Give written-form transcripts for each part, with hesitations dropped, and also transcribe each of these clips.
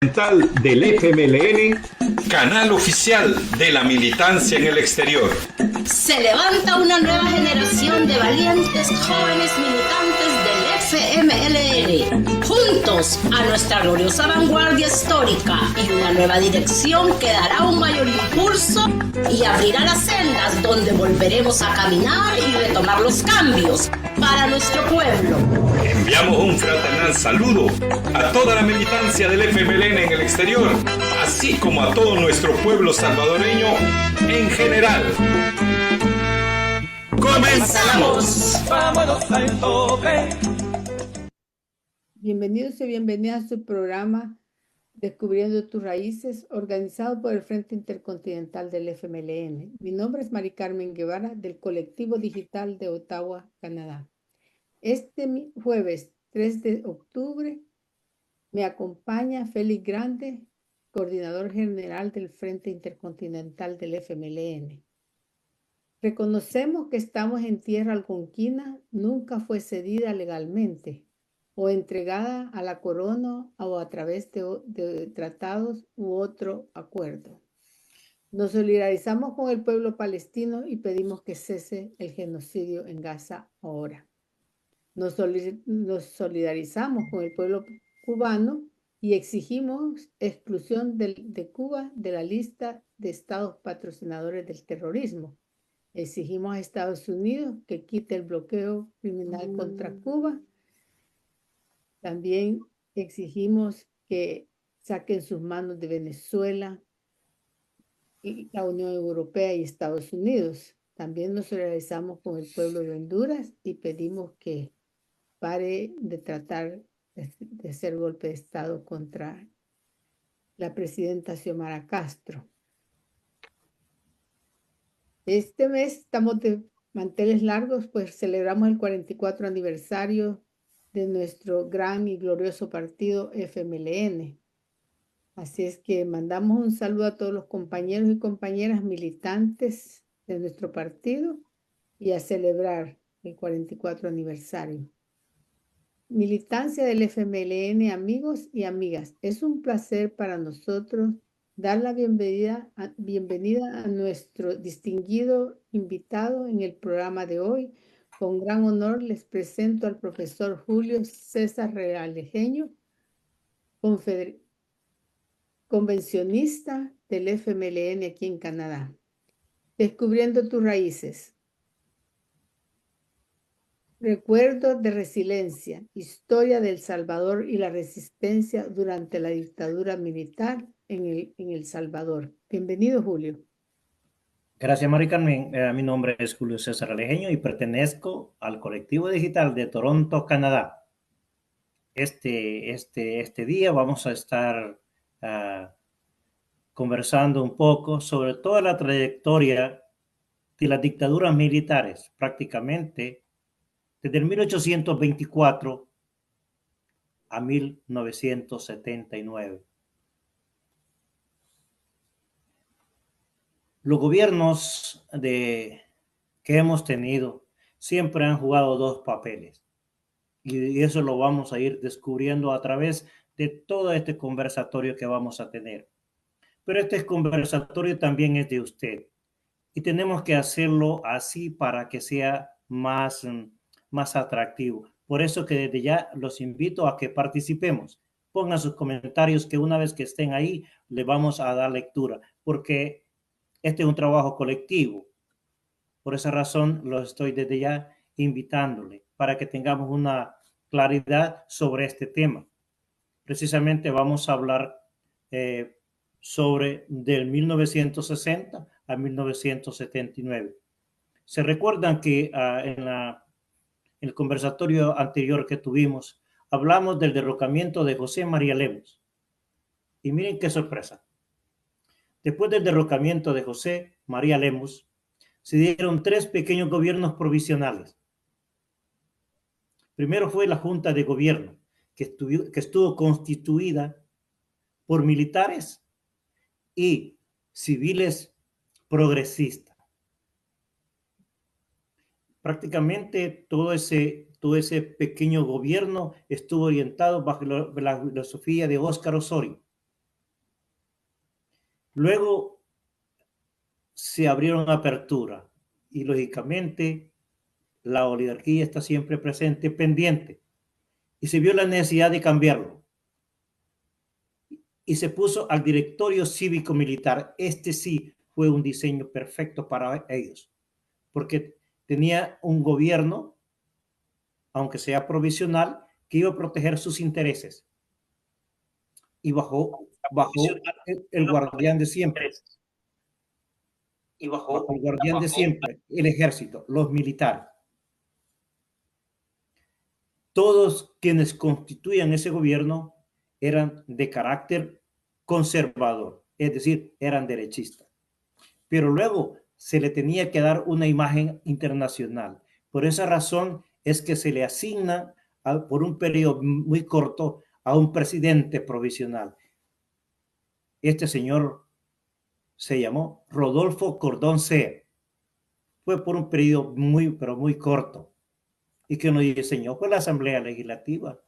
Del FMLN, canal oficial de la militancia en el exterior. Se levanta una nueva generación de valientes jóvenes militantes del FMLN, juntos a nuestra gloriosa vanguardia histórica y una nueva dirección que dará un mayor impulso y abrirá las sendas donde volveremos a caminar y retomar los cambios para nuestro pueblo. Enviamos un fraternal saludo a toda la militancia del FMLN en el exterior, así como a todo nuestro pueblo salvadoreño en general. ¡Comenzamos! ¡Vámonos al tope! Bienvenidos y bienvenidas a su programa Descubriendo tus Raíces, organizado por el Frente Intercontinental del FMLN. Mi nombre es Mari Carmen Guevara, del Colectivo Digital de Ottawa, Canadá. Este jueves 3 de octubre me acompaña Félix Grande, coordinador general del Frente Intercontinental del FMLN. Reconocemos que estamos en tierra algonquina, nunca fue cedida legalmente o entregada a la corona o a través de tratados u otro acuerdo. Nos solidarizamos con el pueblo palestino y pedimos que cese el genocidio en Gaza ahora. Nos solidarizamos con el pueblo cubano y exigimos exclusión de Cuba de la lista de estados patrocinadores del terrorismo. Exigimos a Estados Unidos que quite el bloqueo criminal contra Cuba. También exigimos que saquen sus manos de Venezuela y la Unión Europea y Estados Unidos. También nos solidarizamos con el pueblo de Honduras y pedimos que pare de tratar de hacer golpe de Estado contra la presidenta Xiomara Castro. Este mes estamos de manteles largos, pues celebramos el 44 aniversario de nuestro gran y glorioso partido FMLN. Así es que mandamos un saludo a todos los compañeros y compañeras militantes de nuestro partido y a celebrar el 44 aniversario. Militancia del FMLN, amigos y amigas, es un placer para nosotros dar la bienvenida a nuestro distinguido invitado en el programa de hoy. Con gran honor les presento al profesor Julio César Realejeño, convencionista del FMLN aquí en Canadá. Descubriendo tus raíces. Recuerdos de resiliencia, historia de El Salvador y la resistencia durante la dictadura militar en El Salvador. Bienvenido, Julio. Gracias, Mari Carmen. Mi nombre es Julio César Alejeño y pertenezco al colectivo digital de Toronto, Canadá. Este día vamos a estar conversando un poco sobre toda la trayectoria de las dictaduras militares, prácticamente desde el 1824 a 1979. Los gobiernos que hemos tenido siempre han jugado dos papeles y eso lo vamos a ir descubriendo a través de todo este conversatorio que vamos a tener. Pero este conversatorio también es de usted y tenemos que hacerlo así para que sea más atractivo. Por eso que desde ya los invito a que participemos. Pongan sus comentarios que una vez que estén ahí le vamos a dar lectura porque este es un trabajo colectivo. Por esa razón lo estoy desde ya invitándole para que tengamos una claridad sobre este tema. Precisamente vamos a hablar sobre del 1960 a 1979. Se recuerdan que en el conversatorio anterior que tuvimos hablamos del derrocamiento de José María Lemus. Y miren qué sorpresa. Después del derrocamiento de José María Lemus, se dieron tres pequeños gobiernos provisionales. Primero fue la Junta de Gobierno, que estuvo constituida por militares y civiles progresistas. Prácticamente todo ese pequeño gobierno estuvo orientado bajo la filosofía de Óscar Osorio. Luego se abrieron aperturas y lógicamente la oligarquía está siempre presente, pendiente, y se vio la necesidad de cambiarlo. Y se puso al directorio cívico-militar. Este sí fue un diseño perfecto para ellos, porque tenía un gobierno, aunque sea provisional, que iba a proteger sus intereses. Y bajo el guardián de siempre. Bajo el guardián de siempre, el ejército, los militares. Todos quienes constituían ese gobierno eran de carácter conservador, es decir, eran derechistas. Pero luego se le tenía que dar una imagen internacional. Por esa razón es que se le asigna por un periodo muy corto a un presidente provisional. Este señor se llamó Rodolfo Cordón Sea. Fue por un periodo pero muy corto. Y que nos diseñó fue la Asamblea Legislativa.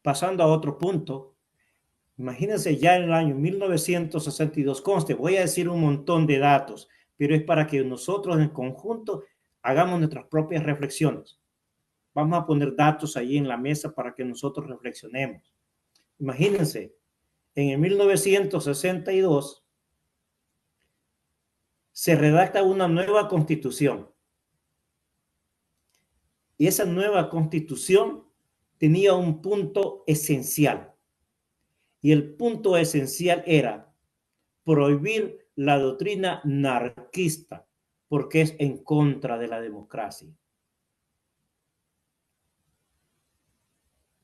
Pasando a otro punto, imagínense ya en el año 1962, conste, voy a decir un montón de datos, pero es para que nosotros en conjunto hagamos nuestras propias reflexiones. Vamos a poner datos ahí en la mesa para que nosotros reflexionemos. Imagínense, en el 1962 se redacta una nueva constitución. Y esa nueva constitución tenía un punto esencial. Y el punto esencial era prohibir la doctrina anarquista, porque es en contra de la democracia.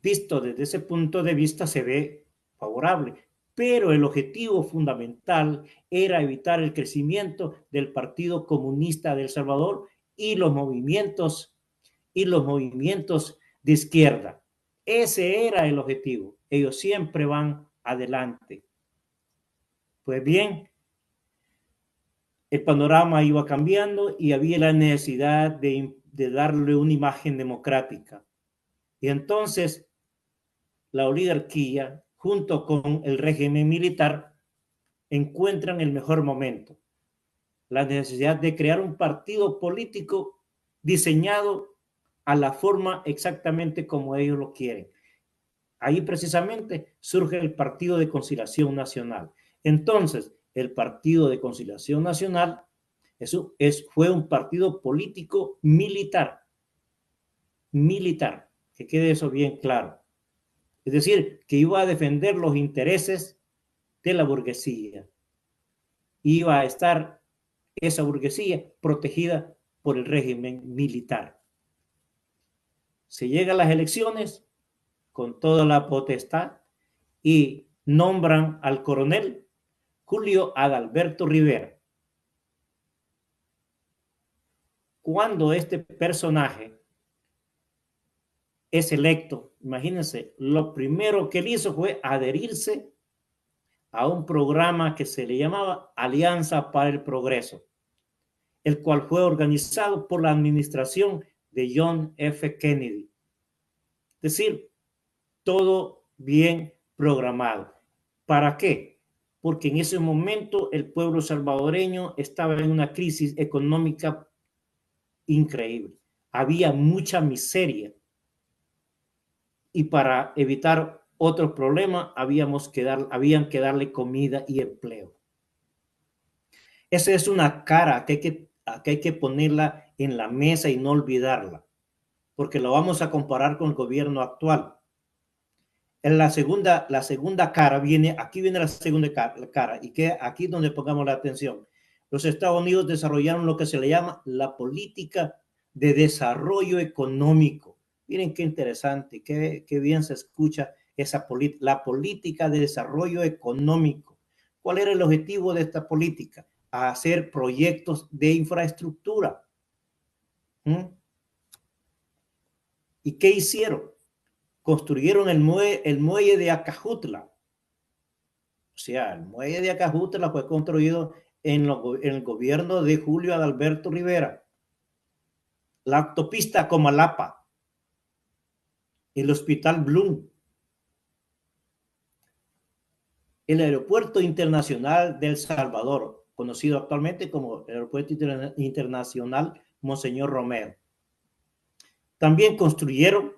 Visto desde ese punto de vista se ve favorable, pero el objetivo fundamental era evitar el crecimiento del Partido Comunista de El Salvador y los movimientos de izquierda. Ese era el objetivo. Ellos siempre van adelante. Pues bien, el panorama iba cambiando y había la necesidad de darle una imagen democrática. Y entonces la oligarquía, junto con el régimen militar, encuentran el mejor momento. La necesidad de crear un partido político diseñado a la forma exactamente como ellos lo quieren. Ahí precisamente surge el Partido de Conciliación Nacional. Entonces, el Partido de Conciliación Nacional fue un partido político militar, que quede eso bien claro. Es decir, que iba a defender los intereses de la burguesía. Iba a estar esa burguesía protegida por el régimen militar. Se llega a las elecciones con toda la potestad y nombran al coronel Julio Adalberto Rivera. Cuando este personaje es electo, imagínense, lo primero que él hizo fue adherirse a un programa que se le llamaba Alianza para el Progreso, el cual fue organizado por la administración de John F. Kennedy. Es decir, todo bien programado. ¿Para qué? Porque en ese momento el pueblo salvadoreño estaba en una crisis económica increíble. Había mucha miseria. Y para evitar otros problemas, habían que darle comida y empleo. Esa es una cara que hay que ponerla en la mesa y no olvidarla, porque lo vamos a comparar con el gobierno actual. En la segunda cara aquí viene la segunda cara, y que aquí es donde pongamos la atención. Los Estados Unidos desarrollaron lo que se le llama la política de desarrollo económico. Miren qué interesante, qué bien se escucha la política de desarrollo económico. ¿Cuál era el objetivo de esta política? A hacer proyectos de infraestructura. ¿Y qué hicieron? Construyeron el muelle de Acajutla. O sea, el muelle de Acajutla fue construido en el gobierno de Julio Adalberto Rivera. La autopista Comalapa. El Hospital Bloom. el Aeropuerto Internacional de El Salvador, conocido actualmente como el Aeropuerto Internacional Monseñor Romero. También construyeron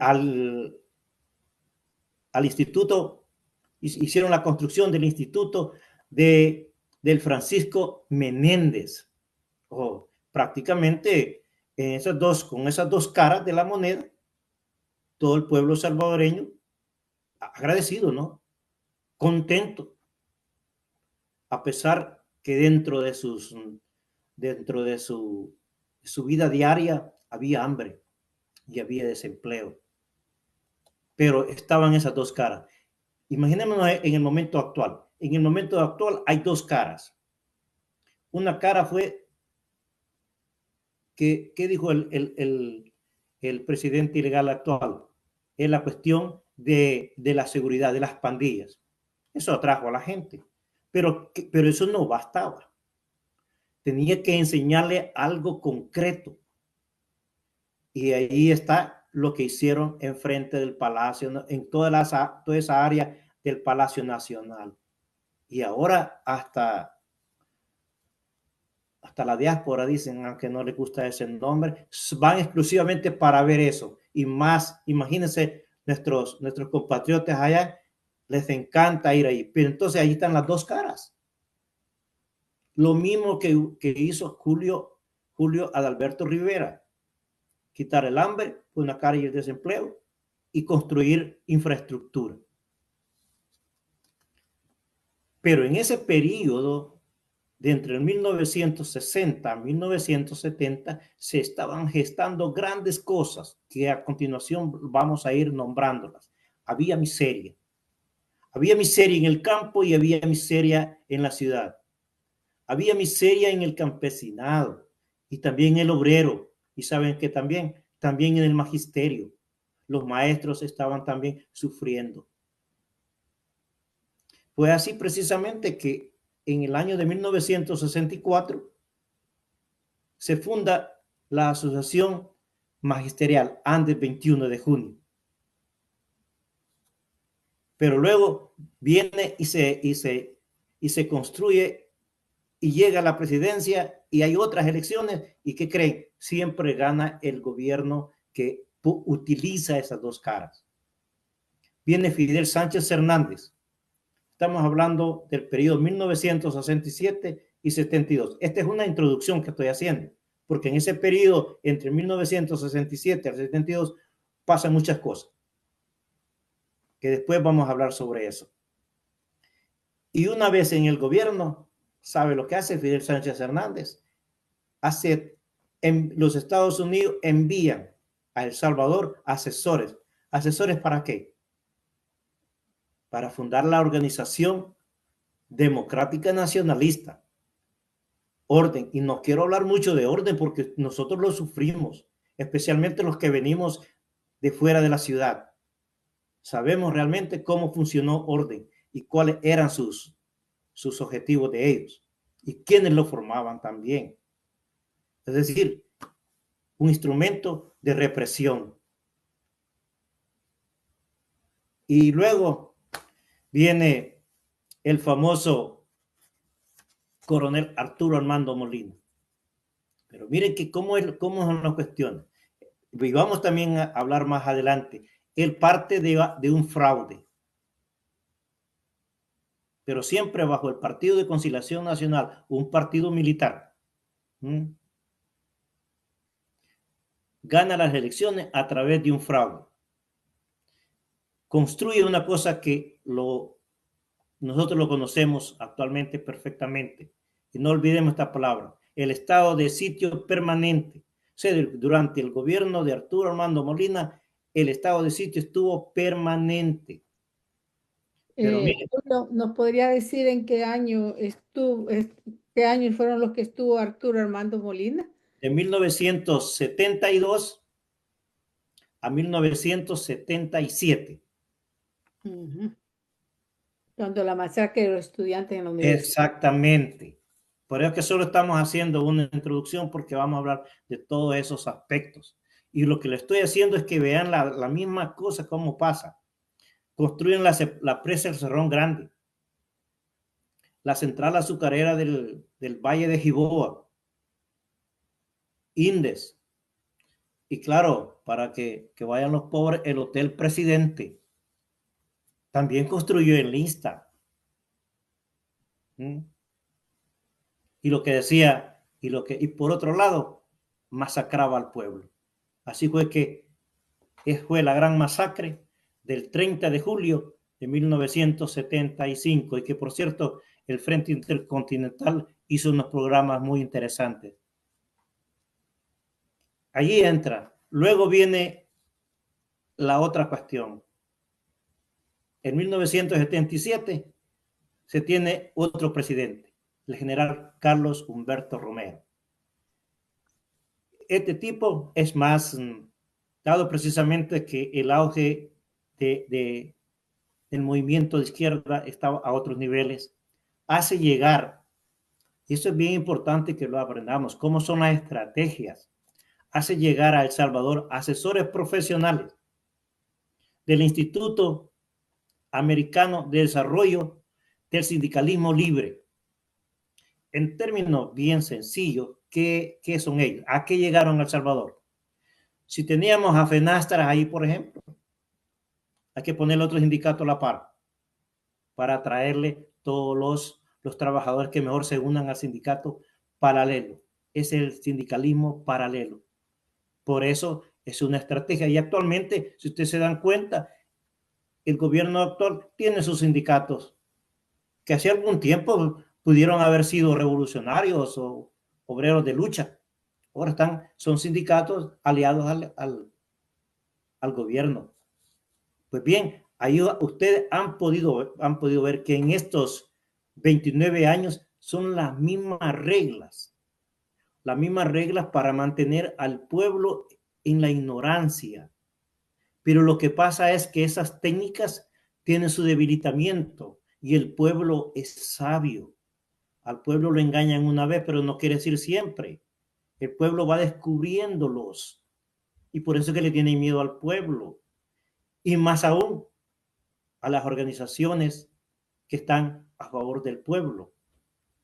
al instituto, hicieron la construcción del instituto del Francisco Menéndez. Prácticamente con esas dos caras de la moneda, todo el pueblo salvadoreño agradecido, ¿no? Contento, a pesar que dentro de su vida diaria había hambre y había desempleo. Pero estaban esas dos caras. Imaginémonos en el momento actual. En el momento actual hay dos caras. Una cara fue ¿qué dijo el presidente ilegal actual? Es la cuestión de la seguridad, de las pandillas. Eso atrajo a la gente. Pero eso no bastaba. Tenía que enseñarle algo concreto. Y ahí está lo que hicieron enfrente del Palacio, en toda esa área del Palacio Nacional. Y ahora hasta la diáspora, dicen, aunque no les gusta ese nombre, van exclusivamente para ver eso. Y más, imagínense, nuestros compatriotas allá, les encanta ir ahí. Pero entonces ahí están las dos caras. Lo mismo que hizo Julio Adalberto Rivera. Quitar el hambre, una cara y el desempleo, y construir infraestructura. Pero en ese periodo, de entre el 1960 a 1970, se estaban gestando grandes cosas que a continuación vamos a ir nombrándolas. Había miseria. Había miseria en el campo y había miseria en la ciudad. Había miseria en el campesinado y también el obrero. Y saben que también en el magisterio. Los maestros estaban también sufriendo. Fue así precisamente que en el año de 1964 se funda la Asociación Magisterial Andes 21 de junio. Pero luego viene y se construye y llega a la presidencia y hay otras elecciones. ¿Y qué creen? Siempre gana el gobierno que utiliza esas dos caras. Viene Fidel Sánchez Hernández. Estamos hablando del periodo 1967 y 72. Esta es una introducción que estoy haciendo, porque en ese periodo, entre 1967 y 72, pasan muchas cosas, que después vamos a hablar sobre eso. Y una vez en el gobierno, ¿sabe lo que hace Fidel Sánchez Hernández? En los Estados Unidos envían a El Salvador asesores. ¿Asesores para qué? Para fundar la Organización Democrática Nacionalista. Orden. Y no quiero hablar mucho de orden porque nosotros lo sufrimos, especialmente los que venimos de fuera de la ciudad. Sabemos realmente cómo funcionó orden y cuáles eran sus objetivos de ellos y quiénes lo formaban también. Es decir, un instrumento de represión. Y luego viene el famoso coronel Arturo Armando Molina. Pero miren que cómo son las cuestiones. Y vamos también a hablar más adelante. Él parte de un fraude. Pero siempre bajo el Partido de Conciliación Nacional, un partido militar. Gana las elecciones a través de un fraude. Construye una cosa que nosotros lo conocemos actualmente perfectamente. Y no olvidemos esta palabra. El estado de sitio permanente. O sea, durante el gobierno de Arturo Armando Molina, el estado de sitio estuvo permanente. Pero ¿nos podría decir en qué año qué años fueron los que estuvo Arturo Armando Molina? De 1972 a 1977. Cuando la masacre de los estudiantes en la universidad. Exactamente. Por eso que solo estamos haciendo una introducción porque vamos a hablar de todos esos aspectos. Y lo que le estoy haciendo es que vean la misma cosa cómo pasa. construyen la presa del Cerrón Grande, la central azucarera del Valle de Jiboa, Indes, y claro, para que vayan los pobres, el Hotel Presidente. También construyó el Lista. Y lo que decía, y por otro lado, masacraba al pueblo. Así fue que fue la gran masacre del 30 de julio de 1975, y que, por cierto, el Frente Intercontinental hizo unos programas muy interesantes. Allí entra. Luego viene la otra cuestión. En 1977 se tiene otro presidente, el general Carlos Humberto Romero. Este tipo es más, dado precisamente que el auge del movimiento de izquierda estaba a otros niveles, hace llegar, y eso es bien importante que lo aprendamos, cómo son las estrategias, hace llegar a El Salvador asesores profesionales del Instituto Americano de Desarrollo del Sindicalismo Libre. En términos bien sencillos, ¿qué son ellos? ¿A qué llegaron a El Salvador? Si teníamos a FENASTRA ahí, por ejemplo, hay que ponerle otro sindicato a la par para atraerle todos los trabajadores que mejor se unan al sindicato paralelo. Es el sindicalismo paralelo. Por eso es una estrategia. Y actualmente, si ustedes se dan cuenta, el gobierno actual tiene sus sindicatos que hace algún tiempo pudieron haber sido revolucionarios o obreros de lucha. Ahora son sindicatos aliados al gobierno. Pues bien, ahí ustedes han podido ver que en estos 29 años son las mismas reglas para mantener al pueblo en la ignorancia. Pero lo que pasa es que esas técnicas tienen su debilitamiento y el pueblo es sabio. Al pueblo lo engañan una vez, pero no quiere decir siempre. El pueblo va descubriéndolos y por eso es que le tienen miedo al pueblo. Y más aún a las organizaciones que están a favor del pueblo,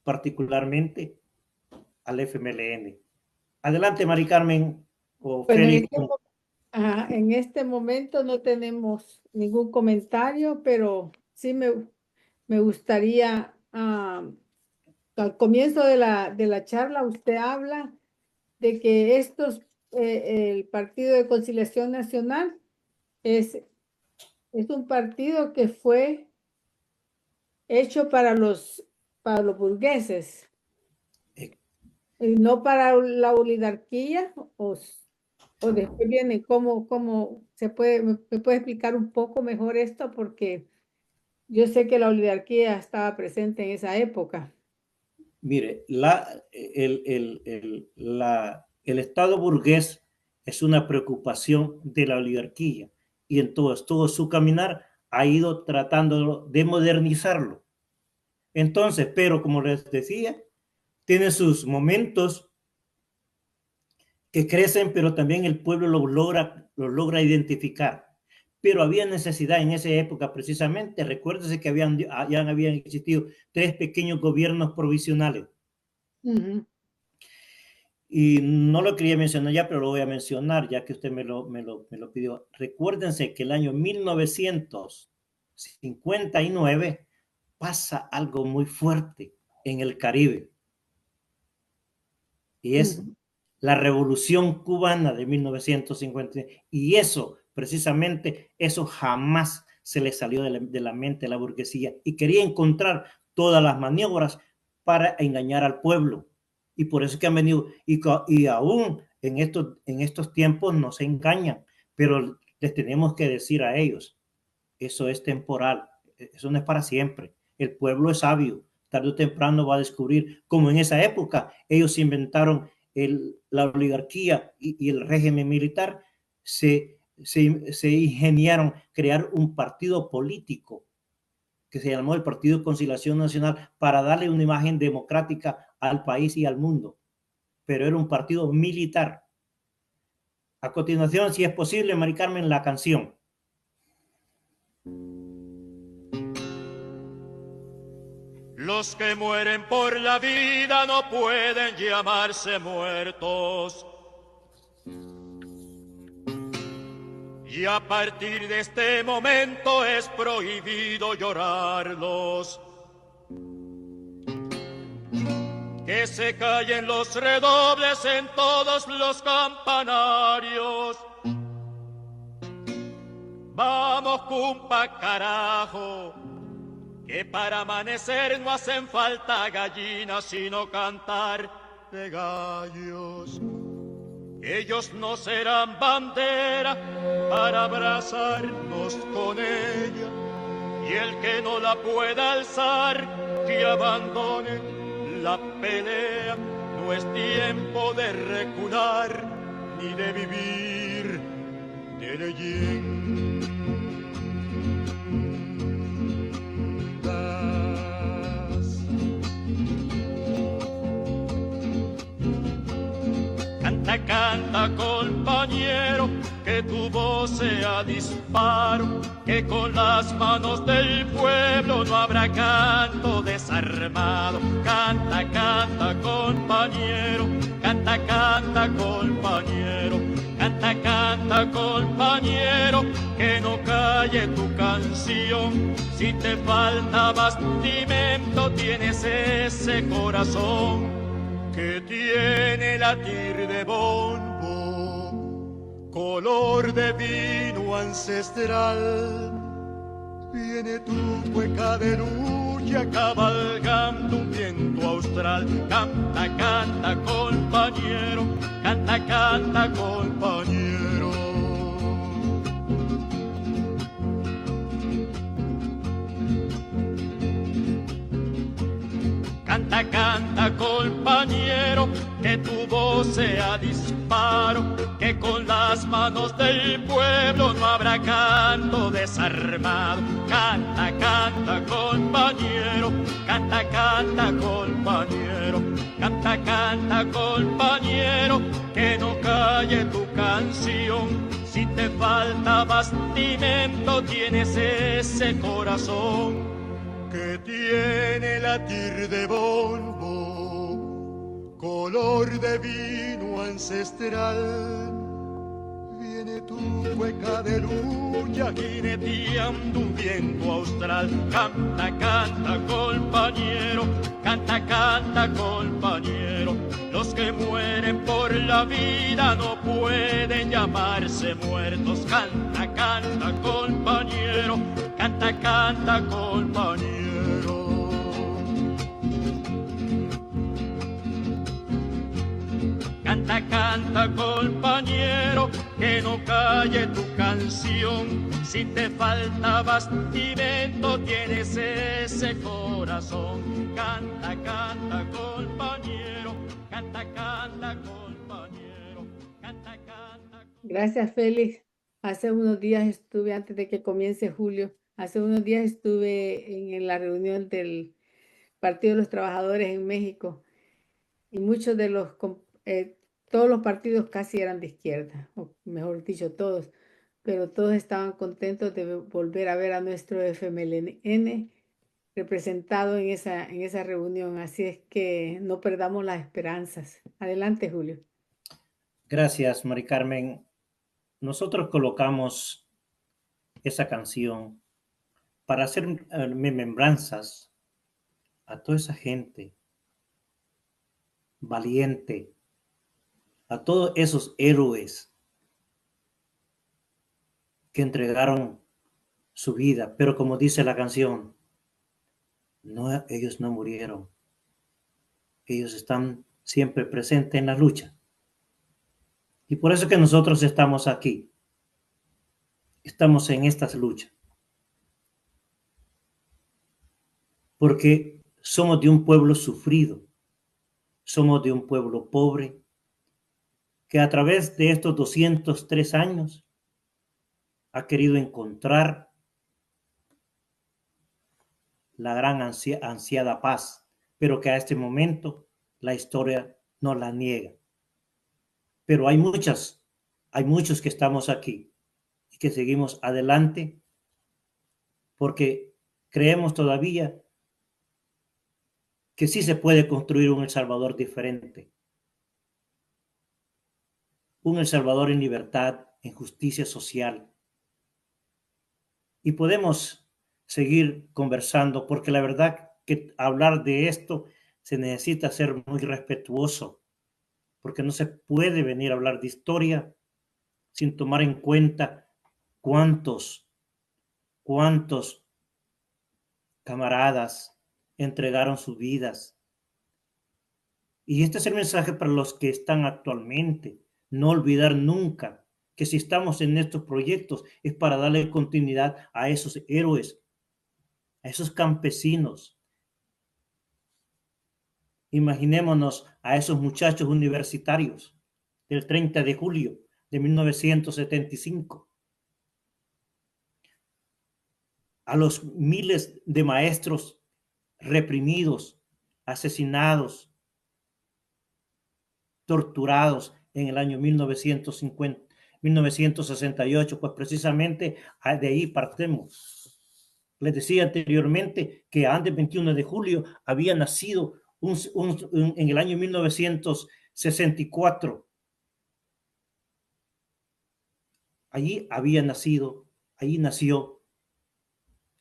particularmente al FMLN. Adelante, Mari Carmen o Félix. En este momento no tenemos ningún comentario, pero sí me gustaría, al comienzo de la charla, usted habla de que el Partido de Conciliación Nacional es un partido que fue hecho para los burgueses, y no para la oligarquía, o después viene cómo me puede explicar un poco mejor esto, porque yo sé que la oligarquía estaba presente en esa época. Mire, el Estado burgués es una preocupación de la oligarquía, y en todo su caminar ha ido tratando de modernizarlo. Entonces, pero como les decía, tiene sus momentos que crecen, pero también el pueblo lo logra identificar. Pero había necesidad en esa época, precisamente, recuérdese que ya habían existido 3 pequeños gobiernos provisionales. Y no lo quería mencionar ya, pero lo voy a mencionar ya que usted me lo pidió. Recuérdense que el año 1959 pasa algo muy fuerte en el Caribe. Y es la Revolución Cubana de 1950. Y eso, precisamente, eso jamás se le salió de la mente a la burguesía. Y quería encontrar todas las maniobras para engañar al pueblo. Y por eso es que han venido, y aún en estos tiempos nos engañan, pero les tenemos que decir a ellos, eso es temporal, eso no es para siempre. El pueblo es sabio, tarde o temprano va a descubrir, como en esa época ellos inventaron la oligarquía y el régimen militar, se ingeniaron crear un partido político que se llamó el Partido de Conciliación Nacional para darle una imagen democrática al país y al mundo, pero era un partido militar. A continuación, si es posible, Mari Carmen, la canción. Los que mueren por la vida no pueden llamarse muertos. Y a partir de este momento es prohibido llorarlos. Que se callen los redobles en todos los campanarios. Vamos, cumpa, carajo, que para amanecer no hacen falta gallinas, sino cantar de gallos. Ellos no serán bandera para abrazarnos con ella, y el que no la pueda alzar, que abandone la pelea. No es tiempo de recular ni de vivir de leyendas. Canta, canta, compañero, que tu voz sea disparo, que con las manos del pueblo no habrá canto desarmado. Canta, canta, compañero, canta, canta, compañero, canta, canta, compañero, que no calle tu canción. Si te falta bastimento, tienes ese corazón que tiene latir de bombo, color de vino ancestral. Viene tu cueca de lucha cabalgando un viento austral. Canta, canta, compañero, canta, canta, compañero. Canta, canta, compañero, que tu voz sea disparo, que con las manos del pueblo no habrá canto desarmado. Canta, canta, compañero, canta, canta, compañero, canta, canta, compañero, que no calle tu canción. Si te falta bastimento, tienes ese corazón que tiene latir de bombo, color de vino ancestral. Viene tu cueca de lucha jineteando un viento austral. Canta, canta, compañero, canta, canta, compañero. Los que mueren por la vida no pueden llamarse muertos. Canta, canta, compañero, canta, canta, compañero. Canta, canta, compañero, que no calle tu canción. Si te falta bastimento, tienes ese corazón. Canta, canta, compañero, canta, canta, compañero, canta, canta. Gracias, Félix. Hace unos días estuve, antes de que comience julio, hace unos días estuve en la reunión del Partido de los Trabajadores en México, y muchos de todos los partidos casi eran de izquierda, o mejor dicho, todos, pero todos estaban contentos de volver a ver a nuestro FMLN representado en esa reunión. Así es que no perdamos las esperanzas. Adelante, Julio. Gracias, Mari Carmen. Nosotros colocamos esa canción para hacer remembranzas a toda esa gente valiente, a todos esos héroes que entregaron su vida, pero como dice la canción, no, ellos no murieron. Ellos están siempre presentes en la lucha. Y por eso que nosotros estamos aquí. Estamos en estas luchas. Porque somos de un pueblo sufrido. Somos de un pueblo pobre que a través de estos 203 años ha querido encontrar la gran ansiada paz, pero que a este momento la historia no la niega. Pero hay muchos que estamos aquí y que seguimos adelante porque creemos todavía que sí se puede construir un El Salvador diferente. Un El Salvador en libertad, en justicia social. Y podemos seguir conversando, porque la verdad que hablar de esto se necesita ser muy respetuoso, porque no se puede venir a hablar de historia sin tomar en cuenta cuántos camaradas entregaron sus vidas. Y este es el mensaje para los que están actualmente. No olvidar nunca que si estamos en estos proyectos es para darle continuidad a esos héroes, a esos campesinos. Imaginémonos a esos muchachos universitarios del 30 de julio de 1975. A los miles de maestros reprimidos, asesinados, torturados en el año 1968, pues precisamente de ahí partimos. Les decía anteriormente que antes del 21 de julio había nacido en el año 1964. Allí nació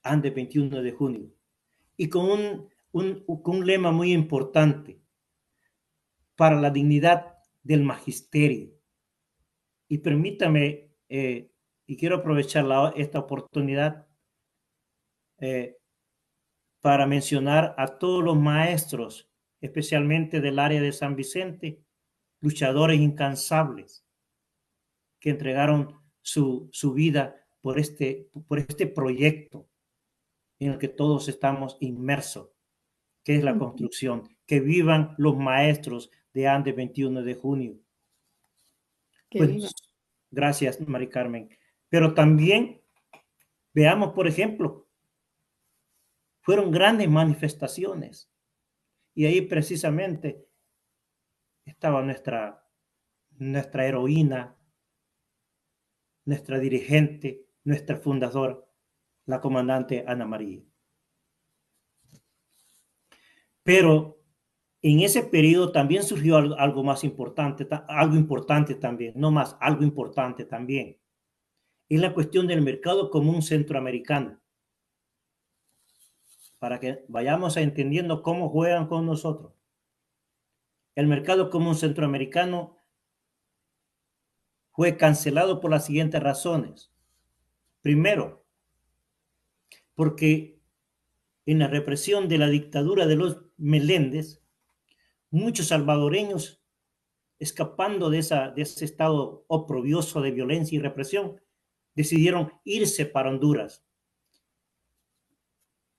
antes del 21 de junio. Y con un lema muy importante para la dignidad del magisterio. Y permítame, y quiero aprovechar esta oportunidad para mencionar a todos los maestros, especialmente del área de San Vicente, luchadores incansables que entregaron su vida por este proyecto en el que todos estamos inmersos, que es la construcción. Que vivan los maestros de antes del 21 de junio. Pues, gracias, Mari Carmen. Pero también veamos, por ejemplo, fueron grandes manifestaciones. Y ahí precisamente estaba nuestra heroína, nuestra dirigente, nuestra fundadora, la comandante Ana María. Pero en ese periodo también surgió algo más importante, algo importante también, no más, algo importante también. Es la cuestión del mercado común centroamericano. Para que vayamos entendiendo cómo juegan con nosotros. El mercado común centroamericano fue cancelado por las siguientes razones. Primero, porque en la represión de la dictadura de los Meléndez, muchos salvadoreños, escapando de ese estado oprobioso de violencia y represión, decidieron irse para Honduras.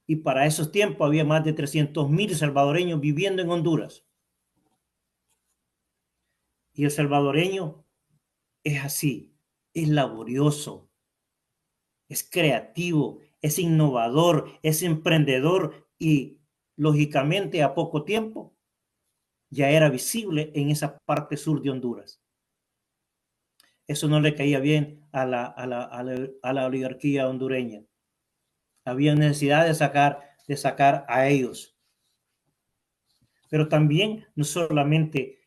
Y para esos tiempos había más de 300,000 salvadoreños viviendo en Honduras. Y el salvadoreño es así, es laborioso, es creativo, es innovador, es emprendedor y, lógicamente, a poco tiempo ya era visible en esa parte sur de Honduras. Eso no le caía bien a la oligarquía hondureña. Había necesidad de sacar a ellos. Pero también no solamente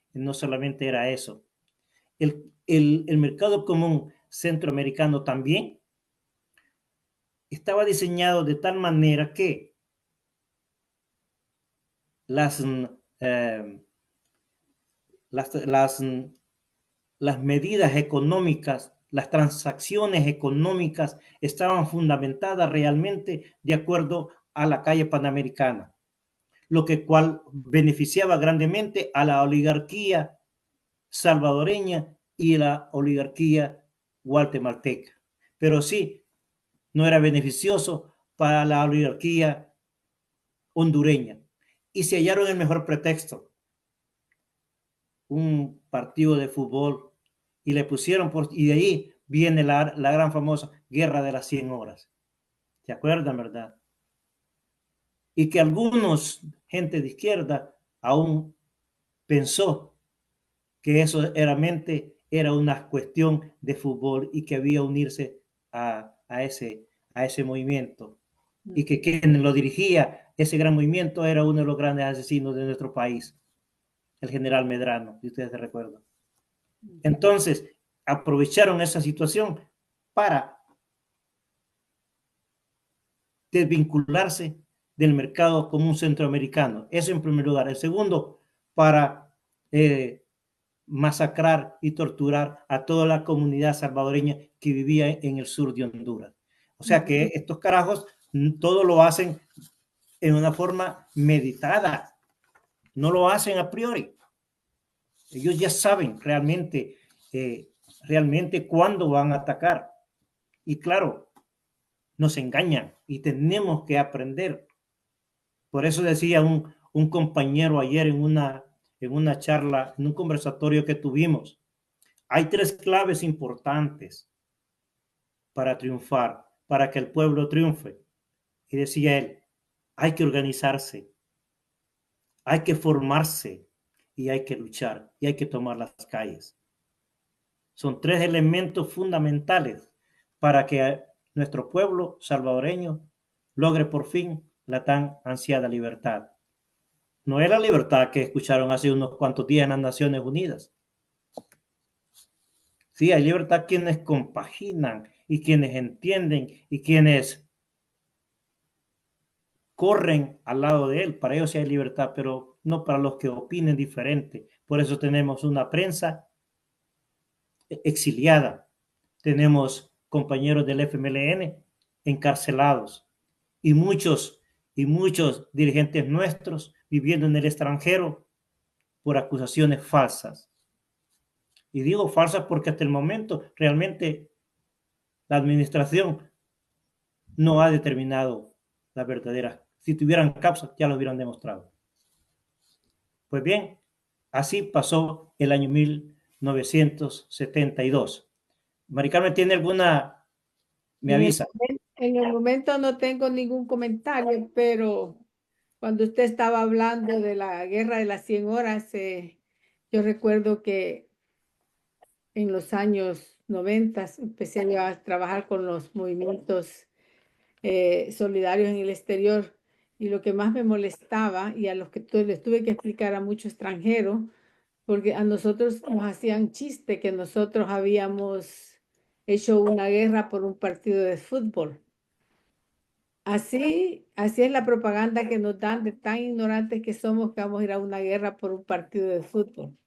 era eso. El mercado común centroamericano también estaba diseñado de tal manera que las medidas económicas, las transacciones económicas estaban fundamentadas realmente de acuerdo a la calle panamericana, lo cual beneficiaba grandemente a la oligarquía salvadoreña y la oligarquía guatemalteca. Pero sí, no era beneficioso para la oligarquía hondureña. Y se hallaron el mejor pretexto, un partido de fútbol, y le pusieron y de ahí viene la gran famosa Guerra de las 100 horas. ¿Se acuerdan, verdad? Y que algunos, gente de izquierda, aún pensó que eso era una cuestión de fútbol y que había unirse a ese movimiento. Y que quien lo dirigía ese gran movimiento era uno de los grandes asesinos de nuestro país, el general Medrano, si ustedes se recuerdan. Entonces, aprovecharon esa situación para desvincularse del mercado común centroamericano. Eso en primer lugar. El segundo, para masacrar y torturar a toda la comunidad salvadoreña que vivía en el sur de Honduras. O sea que estos carajos todo lo hacen en una forma meditada, no lo hacen a priori. Ellos ya saben realmente cuándo van a atacar. Y claro, nos engañan y tenemos que aprender. Por eso decía un compañero ayer en una charla, en un conversatorio que tuvimos, hay 3 claves importantes para triunfar, para que el pueblo triunfe. Y decía él, hay que organizarse, hay que formarse y hay que luchar y hay que tomar las calles. Son 3 elementos fundamentales para que nuestro pueblo salvadoreño logre por fin la tan ansiada libertad. No es la libertad que escucharon hace unos cuantos días en las Naciones Unidas. Sí, hay libertad quienes compaginan y quienes entienden y quienes corren al lado de él. Para ellos sí hay libertad, pero no para los que opinen diferente. Por eso tenemos una prensa exiliada. Tenemos compañeros del FMLN encarcelados y muchos dirigentes nuestros viviendo en el extranjero por acusaciones falsas. Y digo falsas porque hasta el momento realmente la administración no ha determinado la verdadera. Si tuvieran causas ya lo hubieran demostrado. Pues bien, así pasó el año 1972. Mari Carmen, ¿tiene alguna? Me avisa. En el momento no tengo ningún comentario, pero cuando usted estaba hablando de la guerra de las 100 horas, yo recuerdo que en los años 90 empecé a trabajar con los movimientos solidarios en el exterior, y lo que más me molestaba y a los que les tuve que explicar a muchos extranjeros, porque a nosotros nos hacían chiste que nosotros habíamos hecho una guerra por un partido de fútbol. Así es la propaganda que nos dan, de tan ignorantes que somos, que vamos a ir a una guerra por un partido de fútbol.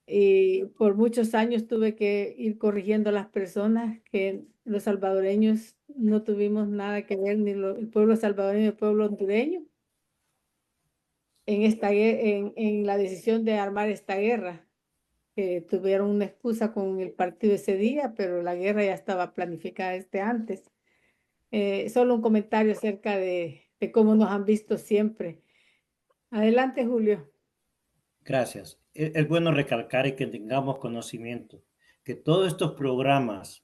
Y por muchos años tuve que ir corrigiendo a las personas que los salvadoreños no tuvimos nada que ver, ni el pueblo salvadoreño ni el pueblo hondureño, en la decisión de armar esta guerra. Que tuvieron una excusa con el partido ese día, pero la guerra ya estaba planificada desde antes. Solo un comentario acerca de cómo nos han visto siempre. Adelante, Julio. Gracias. Es bueno recalcar y que tengamos conocimiento que todos estos programas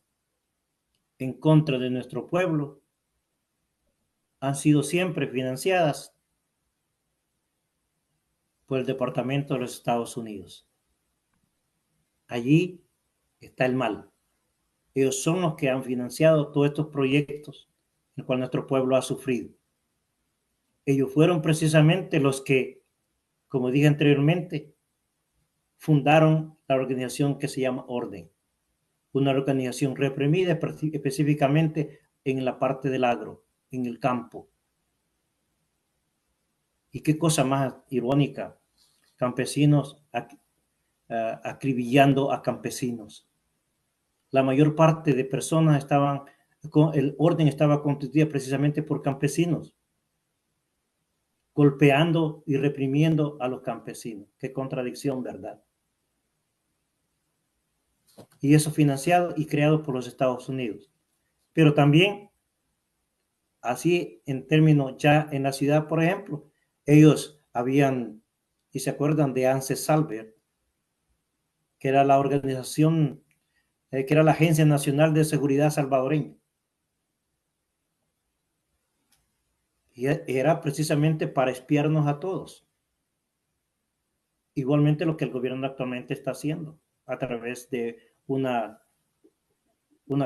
en contra de nuestro pueblo han sido siempre financiadas por el Departamento de los Estados Unidos. Allí está el mal. Ellos son los que han financiado todos estos proyectos en los cuales nuestro pueblo ha sufrido. Ellos fueron precisamente los que, como dije anteriormente, fundaron la organización que se llama Orden, una organización reprimida específicamente en la parte del agro, en el campo. Y qué cosa más irónica, campesinos acribillando a campesinos. La mayor parte de personas el orden estaba constituida precisamente por campesinos, golpeando y reprimiendo a los campesinos. Qué contradicción, ¿verdad? Y eso financiado y creado por los Estados Unidos. Pero también, así en términos ya en la ciudad, por ejemplo, ellos habían, y se acuerdan de ANSES Salver, que era la organización, que era la Agencia Nacional de Seguridad Salvadoreña. Y era precisamente para espiarnos a todos. Igualmente lo que el gobierno actualmente está haciendo a través de una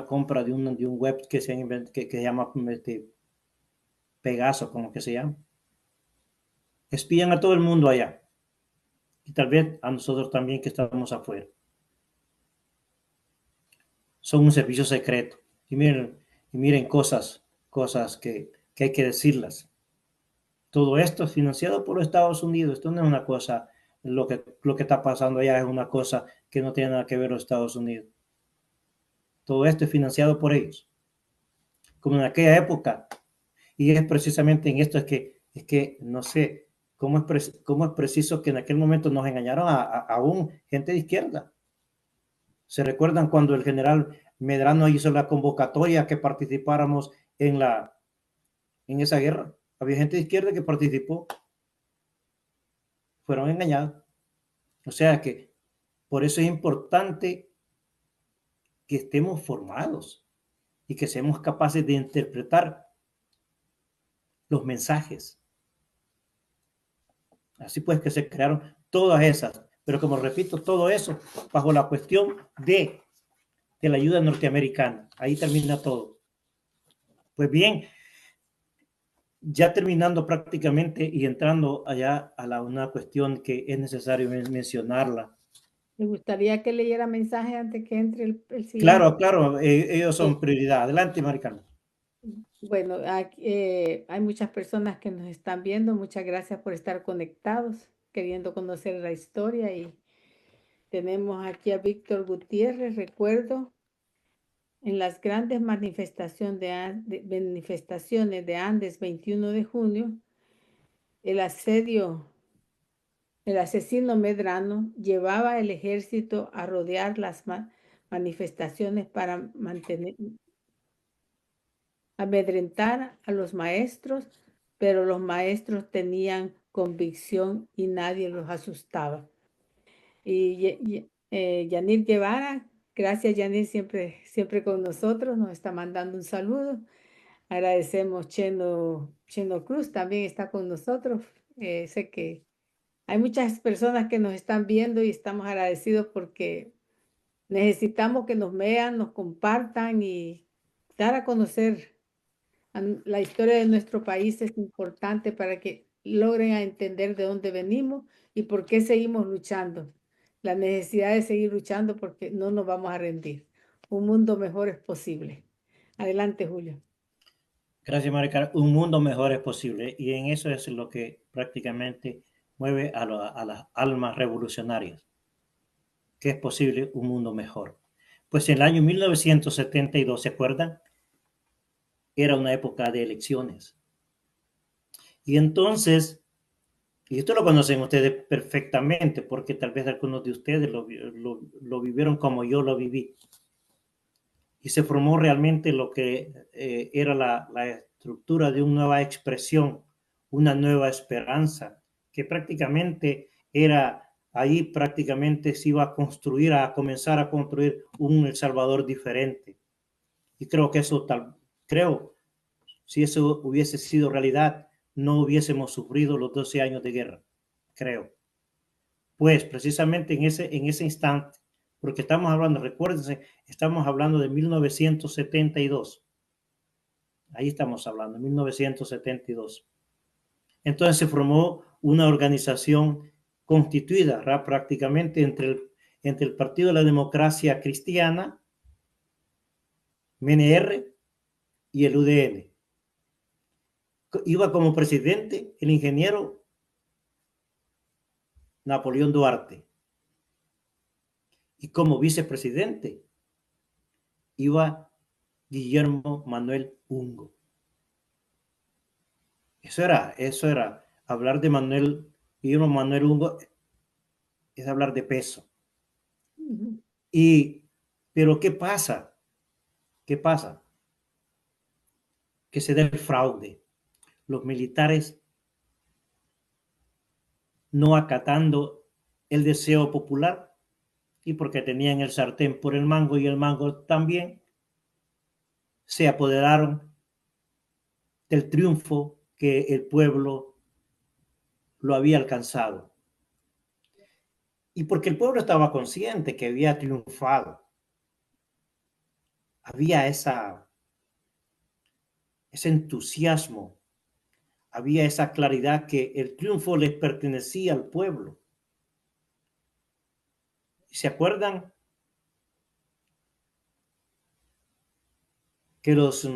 compra de un web que se llama Pegaso, como que se llama. espían a todo el mundo allá. Y tal vez a nosotros también que estamos afuera. Son un servicio secreto. Y miren cosas que hay que decirlas. Todo esto es financiado por los Estados Unidos. Esto no es una cosa, lo que está pasando allá es una cosa que no tiene nada que ver con los Estados Unidos. Todo esto es financiado por ellos. Como en aquella época. Y es precisamente en esto es que no sé cómo es preciso que en aquel momento nos engañaron a un gente de izquierda. ¿Se recuerdan cuando el general Medrano hizo la convocatoria que participáramos en esa guerra? Había gente de izquierda que participó. Fueron engañados. O sea que por eso es importante que estemos formados y que seamos capaces de interpretar los mensajes. Así pues que se crearon todas esas. Pero como repito, todo eso bajo la cuestión de la ayuda norteamericana. Ahí termina todo. Pues bien, ya terminando prácticamente y entrando allá a una cuestión que es necesario mencionarla. ¿Le gustaría que leyera mensaje antes que entre el siguiente? Claro, ellos son prioridad. Adelante, Maricano. Bueno, aquí, hay muchas personas que nos están viendo. Muchas gracias por estar conectados, queriendo conocer la historia. Y tenemos aquí a Víctor Gutiérrez. Recuerdo en las grandes manifestaciones de Andes, 21 de junio, el asesino Medrano llevaba el ejército a rodear las manifestaciones para amedrentar a los maestros, pero los maestros tenían convicción y nadie los asustaba. Y Yanir Guevara, gracias Yanir, siempre con nosotros, nos está mandando un saludo. Agradecemos Cheno Cruz, también está con nosotros. Sé que hay muchas personas que nos están viendo y estamos agradecidos porque necesitamos que nos vean, nos compartan y dar a conocer la historia de nuestro país. Es importante para que logren entender de dónde venimos y por qué seguimos luchando. La necesidad de seguir luchando porque no nos vamos a rendir. Un mundo mejor es posible. Adelante, Julio. Gracias, Maricar. Un mundo mejor es posible y en eso es lo que prácticamente mueve a las almas revolucionarias, que es posible un mundo mejor. Pues en el año 1972, ¿se acuerdan? Era una época de elecciones. Y entonces, y esto lo conocen ustedes perfectamente, porque tal vez algunos de ustedes lo vivieron como yo lo viví. Y se formó realmente lo que era la estructura de una nueva expresión, una nueva esperanza, que prácticamente era, ahí prácticamente se iba a comenzar a construir un El Salvador diferente. Y creo que si eso hubiese sido realidad, no hubiésemos sufrido los 12 años de guerra, creo. Pues precisamente en ese instante, porque estamos hablando, recuérdense, estamos hablando de 1972. Ahí estamos hablando, 1972. Entonces se formó una organización constituida prácticamente entre el Partido de la Democracia Cristiana, MNR, y el UDN. Iba como presidente el ingeniero Napoleón Duarte. Y como vicepresidente iba Guillermo Manuel Ungo. Eso era hablar de Guillermo Manuel Ungo es hablar de peso. Pero ¿qué pasa? ¿Qué pasa? Que se da el fraude. Los militares no acatando el deseo popular y porque tenían el sartén por el mango y el mango también, se apoderaron del triunfo que el pueblo lo había alcanzado. Y porque el pueblo estaba consciente que había triunfado, había ese entusiasmo, había esa claridad que el triunfo les pertenecía al pueblo. ¿Se acuerdan que los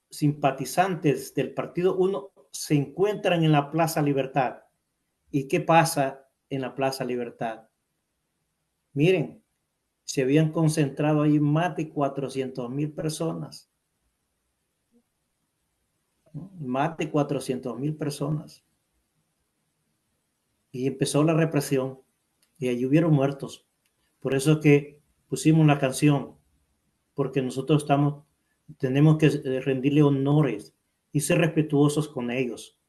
simpatizantes del Partido Uno se encuentran en la Plaza Libertad? ¿Y qué pasa en la Plaza Libertad? Miren, se habían concentrado ahí más de 400,000 personas. Más de 400,000 personas. Y empezó la represión y allí hubieron muertos. Por eso que pusimos la canción, porque nosotros tenemos que rendirle honores y ser respetuosos con ellos.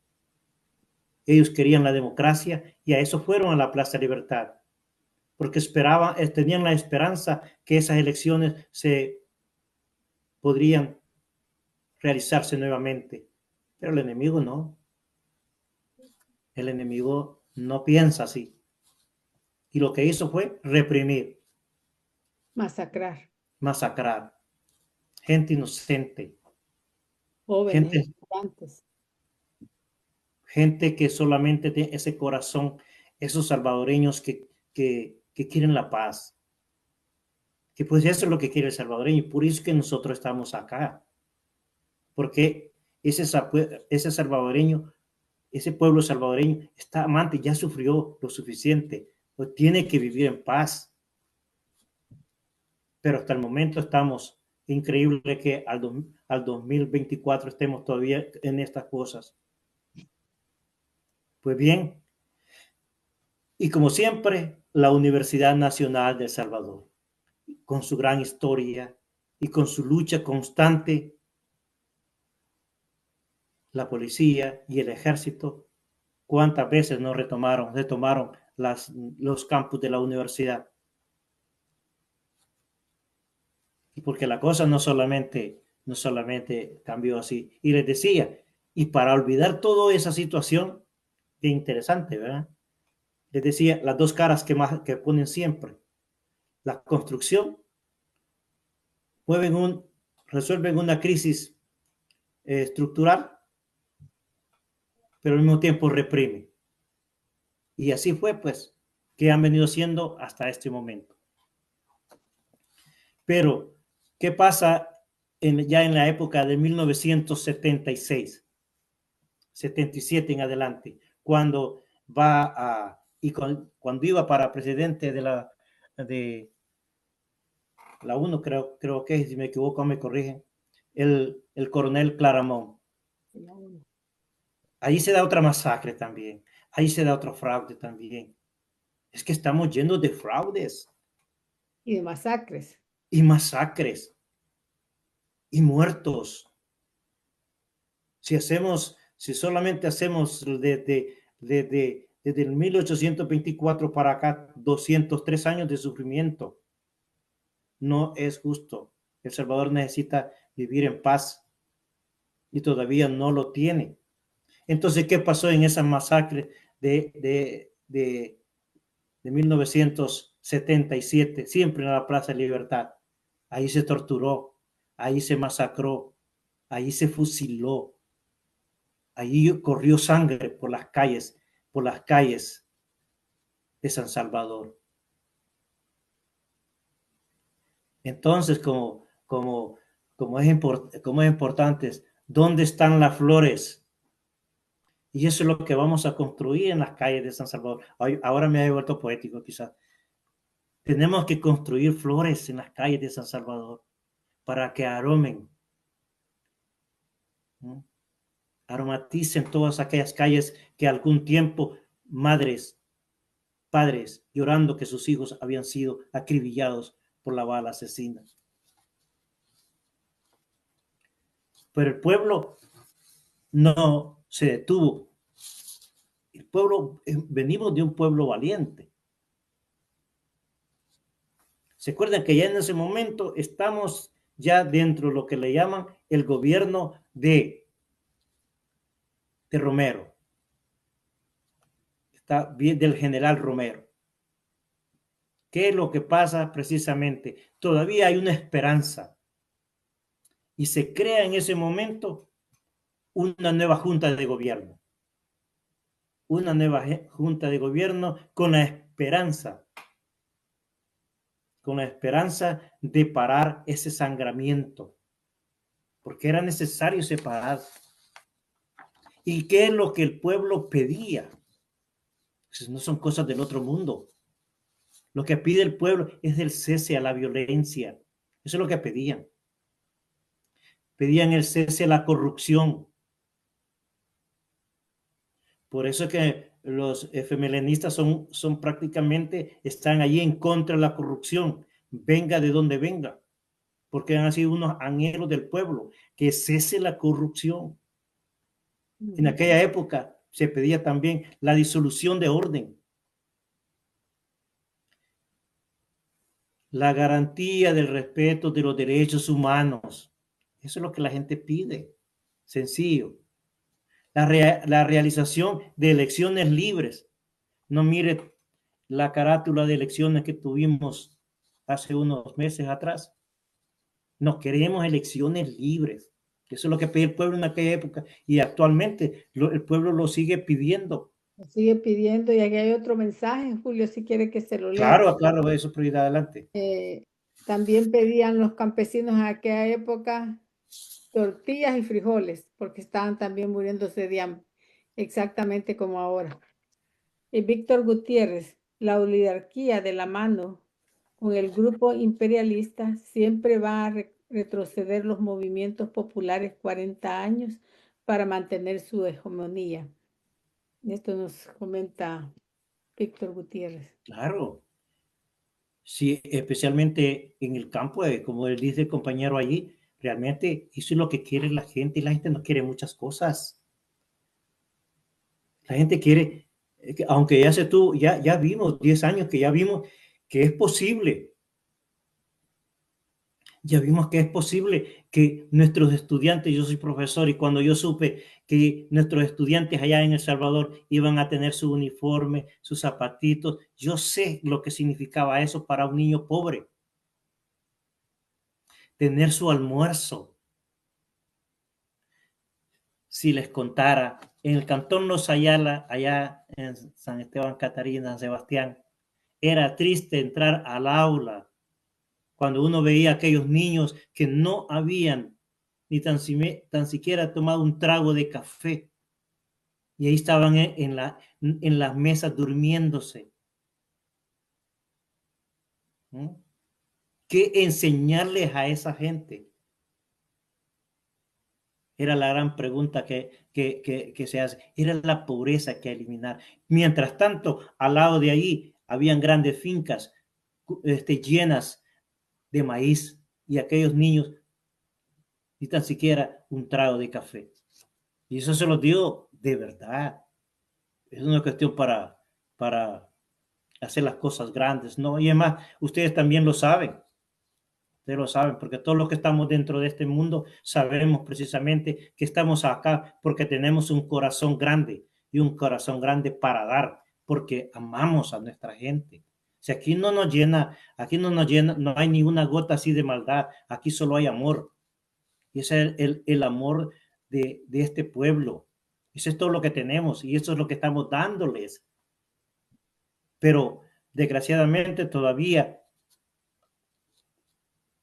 Ellos querían la democracia y a eso fueron a la Plaza Libertad, porque tenían la esperanza que esas elecciones podrían realizarse nuevamente. Pero el enemigo no. El enemigo no piensa así. Y lo que hizo fue reprimir. Masacrar. Masacrar. Gente inocente. Jóvenes, estudiantes. Gente que solamente tiene ese corazón, esos salvadoreños que quieren la paz. Que pues eso es lo que quiere el salvadoreño. Y por eso es que nosotros estamos acá. Porque ese salvadoreño, ese pueblo salvadoreño está amante, ya sufrió lo suficiente. Pues tiene que vivir en paz. Pero hasta el momento estamos, increíble que al 2024 estemos todavía en estas cosas. Pues bien, y como siempre, la Universidad Nacional de El Salvador, con su gran historia y con su lucha constante, la policía y el ejército, ¿cuántas veces no retomaron los campus de la universidad? Y porque la cosa no solamente cambió así. Y les decía, y para olvidar toda esa situación, qué interesante, ¿verdad? Les decía, las dos caras que ponen siempre. La construcción resuelven una crisis estructural, pero al mismo tiempo reprime. Y así fue, pues, que han venido siendo hasta este momento. Pero, ¿qué pasa ya en la época de 1976, 77 en adelante, cuando cuando iba para presidente de la UNO, creo que, si me equivoco me corrigen, el coronel Claramón. Ahí se da otra masacre también, ahí se da otro fraude también. Es que estamos llenos de fraudes. Y de masacres. Y masacres. Y muertos. Si solamente hacemos desde el 1824 para acá, 203 años de sufrimiento, no es justo. El Salvador necesita vivir en paz y todavía no lo tiene. Entonces, ¿qué pasó en esa masacre de 1977? Siempre en la Plaza de Libertad. Ahí se torturó, ahí se masacró, ahí se fusiló, ahí corrió sangre por las calles de San Salvador. Entonces, como es importante, ¿dónde están las flores? Y eso es lo que vamos a construir en las calles de San Salvador. Ahora me he vuelto poético, quizás. Tenemos que construir flores en las calles de San Salvador para que aromaticen todas aquellas calles que algún tiempo madres, padres llorando que sus hijos habían sido acribillados por la bala asesina. Pero el pueblo no se detuvo. El pueblo, venimos de un pueblo valiente. ¿Se acuerdan que ya en ese momento estamos ya dentro de lo que le llaman el gobierno de Romero? Está bien, del general Romero. ¿Qué es lo que pasa precisamente? Todavía hay una esperanza. Y se crea en ese momento una nueva junta de gobierno. Una nueva junta de gobierno con la esperanza de parar ese sangramiento, porque era necesario separar. ¿Y qué es lo que el pueblo pedía? Pues no son cosas del otro mundo. Lo que pide el pueblo es el cese a la violencia. Eso es lo que pedían. Pedían el cese a la corrupción. Por eso es que los FMLNistas son prácticamente, están allí en contra de la corrupción, venga de donde venga, porque han sido unos anhelos del pueblo, que cese la corrupción. En aquella época se pedía también la disolución de orden, la garantía del respeto de los derechos humanos. Eso es lo que la gente pide, sencillo. La realización de elecciones libres. No mire la carátula de elecciones que tuvimos hace unos meses atrás. No queremos elecciones libres. Eso es lo que pedía el pueblo en aquella época y actualmente el pueblo lo sigue pidiendo. Lo sigue pidiendo y aquí hay otro mensaje, Julio, si quiere que se lo lea. Claro, eso por ir adelante. También pedían los campesinos en aquella época tortillas y frijoles, porque estaban también muriéndose de hambre, exactamente como ahora. Y Víctor Gutiérrez, la oligarquía de la mano con el grupo imperialista siempre va a retroceder los movimientos populares 40 años para mantener su hegemonía. Esto nos comenta Víctor Gutiérrez. Claro. Sí, especialmente en el campo, como él dice el compañero allí, realmente eso es lo que quiere la gente y la gente no quiere muchas cosas. La gente quiere, aunque ya vimos 10 años que ya vimos que es posible. Ya vimos que es posible que nuestros estudiantes, yo soy profesor y cuando yo supe que nuestros estudiantes allá en El Salvador iban a tener su uniforme, sus zapatitos, yo sé lo que significaba eso para un niño pobre. Tener su almuerzo. Si les contara, en el cantón Los Ayala, allá en San Esteban, Catarina, San Sebastián, era triste entrar al aula cuando uno veía a aquellos niños que no habían ni tan siquiera tomado un trago de café. Y ahí estaban en las mesas durmiéndose. ¿Qué enseñarles a esa gente? Era la gran pregunta que se hace. Era la pobreza que eliminar. Mientras tanto, al lado de ahí, habían grandes fincas llenas de maíz y aquellos niños ni tan siquiera un trago de café. Y eso se los digo de verdad. Es una cuestión para hacer las cosas grandes, ¿no? Y además, ustedes también lo saben. Ustedes lo saben, porque todos los que estamos dentro de este mundo sabemos precisamente que estamos acá porque tenemos un corazón grande y un corazón grande para dar, porque amamos a nuestra gente. Si aquí no nos llena, no hay ni una gota así de maldad, aquí solo hay amor. Y ese es el amor de este pueblo. Eso es todo lo que tenemos y eso es lo que estamos dándoles. Pero desgraciadamente todavía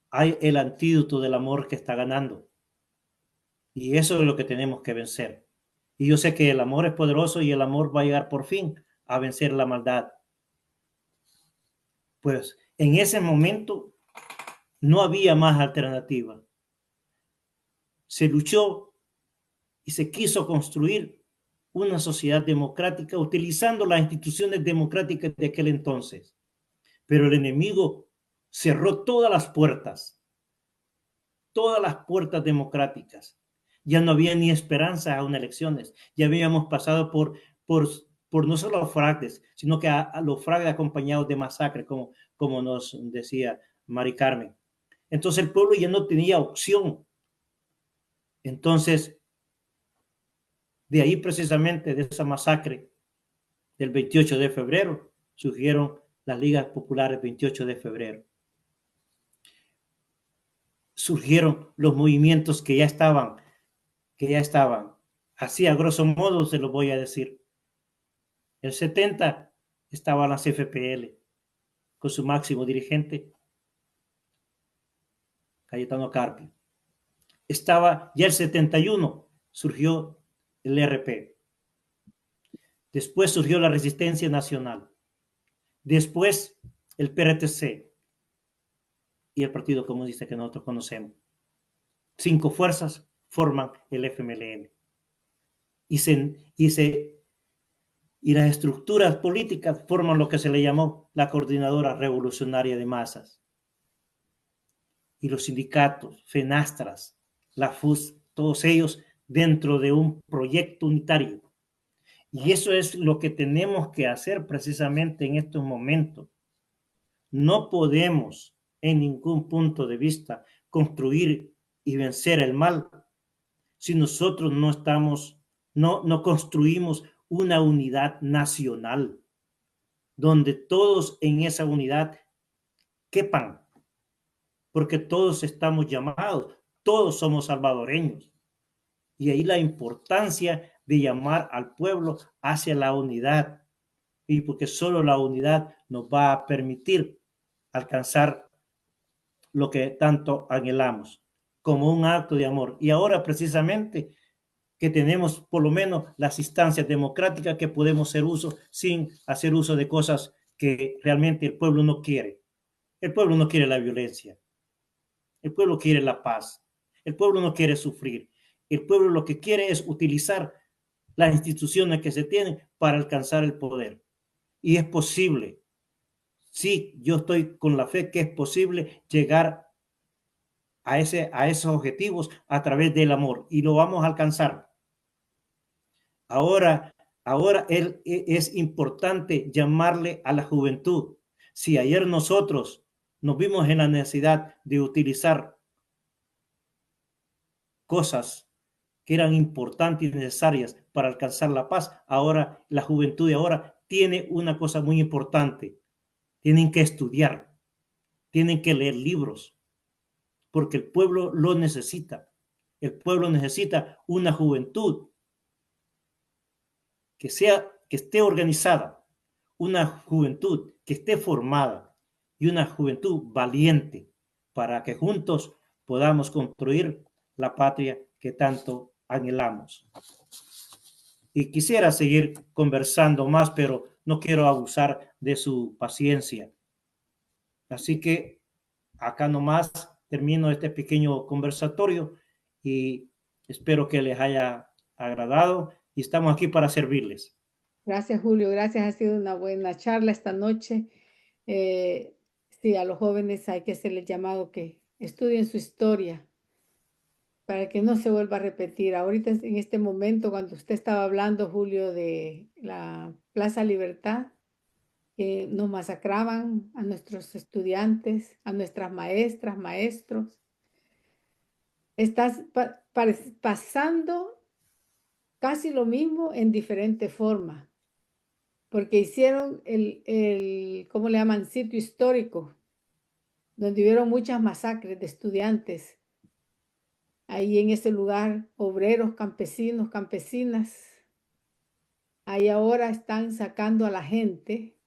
hay el antídoto del amor que está ganando. Y eso es lo que tenemos que vencer. Y yo sé que el amor es poderoso y el amor va a llegar por fin a vencer la maldad. Pues en ese momento no había más alternativa. Se luchó y se quiso construir una sociedad democrática utilizando las instituciones democráticas de aquel entonces. Pero el enemigo cerró todas las puertas democráticas. Ya no había ni esperanza a unas elecciones. Ya habíamos pasado por no solo fraudes, sino que a los fraudes acompañados de masacres, como nos decía Mari Carmen. Entonces el pueblo ya no tenía opción. Entonces, de ahí precisamente, de esa masacre del 28 de febrero, surgieron las ligas populares 28 de febrero. Surgieron los movimientos que ya estaban Así a grosso modo se lo voy a decir. El 70 estaba la CFPL con su máximo dirigente, Cayetano Carpio. Estaba ya el 71, surgió el RP. Después surgió la Resistencia Nacional. Después el PRTC y el Partido Comunista que nosotros conocemos. 5 fuerzas forman el FMLN. Y las estructuras políticas forman lo que se le llamó la Coordinadora Revolucionaria de Masas. Y los sindicatos, FENASTRAS, la FUS, todos ellos dentro de un proyecto unitario. Y eso es lo que tenemos que hacer precisamente en estos momentos. No podemos en ningún punto de vista construir y vencer el mal si nosotros no construimos una unidad nacional donde todos en esa unidad quepan, porque todos estamos llamados, todos somos salvadoreños. Y ahí la importancia de llamar al pueblo hacia la unidad, y porque solo la unidad nos va a permitir alcanzar lo que tanto anhelamos, como un acto de amor. Y ahora precisamente que tenemos por lo menos las instancias democráticas que podemos hacer uso sin hacer uso de cosas que realmente el pueblo no quiere. El pueblo no quiere la violencia. El pueblo quiere la paz. El pueblo no quiere sufrir. El pueblo lo que quiere es utilizar las instituciones que se tienen para alcanzar el poder. Y es posible. Sí, yo estoy con la fe que es posible llegar a esos objetivos a través del amor y lo vamos a alcanzar. Ahora es importante llamarle a la juventud. Si ayer nosotros nos vimos en la necesidad de utilizar cosas que eran importantes y necesarias para alcanzar la paz, ahora la juventud de ahora tiene una cosa muy importante. Tienen que estudiar, tienen que leer libros, porque el pueblo lo necesita. El pueblo necesita una juventud que esté organizada, una juventud que esté formada y una juventud valiente para que juntos podamos construir la patria que tanto anhelamos. Y quisiera seguir conversando más, pero no quiero abusar de su paciencia. Así que acá nomás termino este pequeño conversatorio y espero que les haya agradado y estamos aquí para servirles. Gracias, Julio. Gracias. Ha sido una buena charla esta noche. Sí, a los jóvenes hay que hacerles llamado que estudien su historia para que no se vuelva a repetir. Ahorita, en este momento, cuando usted estaba hablando, Julio, de la Plaza Libertad, que nos masacraban a nuestros estudiantes, a nuestras maestras, maestros. Estás pasando casi lo mismo en diferente forma, porque hicieron ¿cómo le llaman? Sitio histórico, donde hubieron muchas masacres de estudiantes. Ahí en ese lugar, obreros, campesinos, campesinas, ahí ahora están sacando a la gente,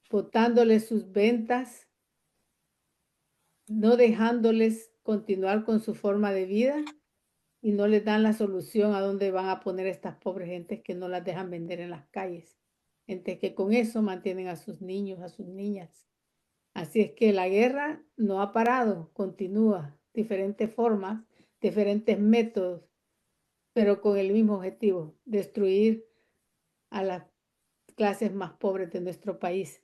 botándoles sus ventas, no dejándoles continuar con su forma de vida y no les dan la solución a dónde van a poner estas pobres gentes que no las dejan vender en las calles. Gente que con eso mantienen a sus niños, a sus niñas. Así es que la guerra no ha parado, continúa, diferentes formas, diferentes métodos, pero con el mismo objetivo, destruir a las clases más pobres de nuestro país.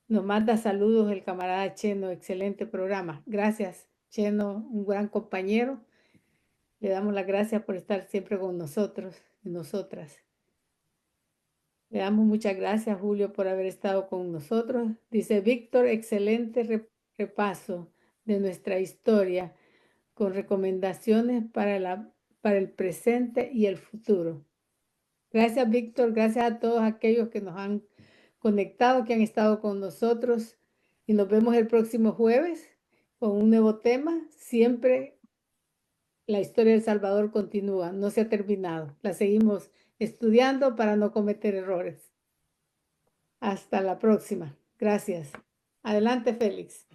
Nos manda saludos el camarada Cheno, excelente programa. Gracias, Cheno, un gran compañero. Le damos las gracias por estar siempre con nosotros y nosotras. Le damos muchas gracias, Julio, por haber estado con nosotros. Dice Víctor, excelente repaso de nuestra historia con recomendaciones para el presente y el futuro. Gracias, Víctor. Gracias a todos aquellos que nos han conectado, que han estado con nosotros. Y nos vemos el próximo jueves con un nuevo tema. Siempre La historia de El Salvador continúa, no se ha terminado. La seguimos estudiando para no cometer errores. Hasta la próxima. Gracias. Adelante, Félix.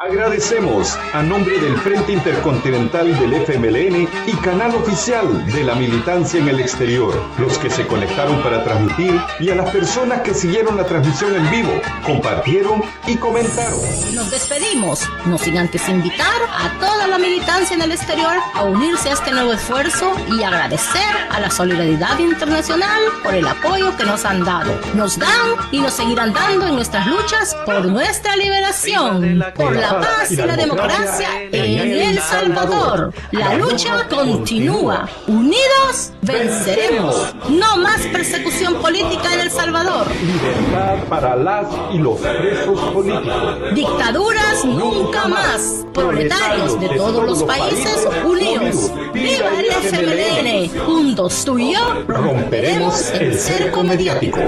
Agradecemos a nombre del Frente Intercontinental del FMLN y canal oficial de la militancia en el exterior, los que se conectaron para transmitir y a las personas que siguieron la transmisión en vivo, compartieron y comentaron. Nos despedimos, no sin antes invitar a toda la militancia en el exterior a unirse a este nuevo esfuerzo y agradecer a la solidaridad internacional por el apoyo que nos han dado. Nos dan y nos seguirán dando en nuestras luchas por nuestra liberación, por la paz y la democracia en El Salvador. La lucha continúa. Unidos venceremos. No más persecución política en El Salvador. Libertad para las y los presos políticos. Dictaduras nunca más. Proletarios de todos los países unidos. ¡Viva el FMLN! Juntos tú y yo romperemos el cerco mediático.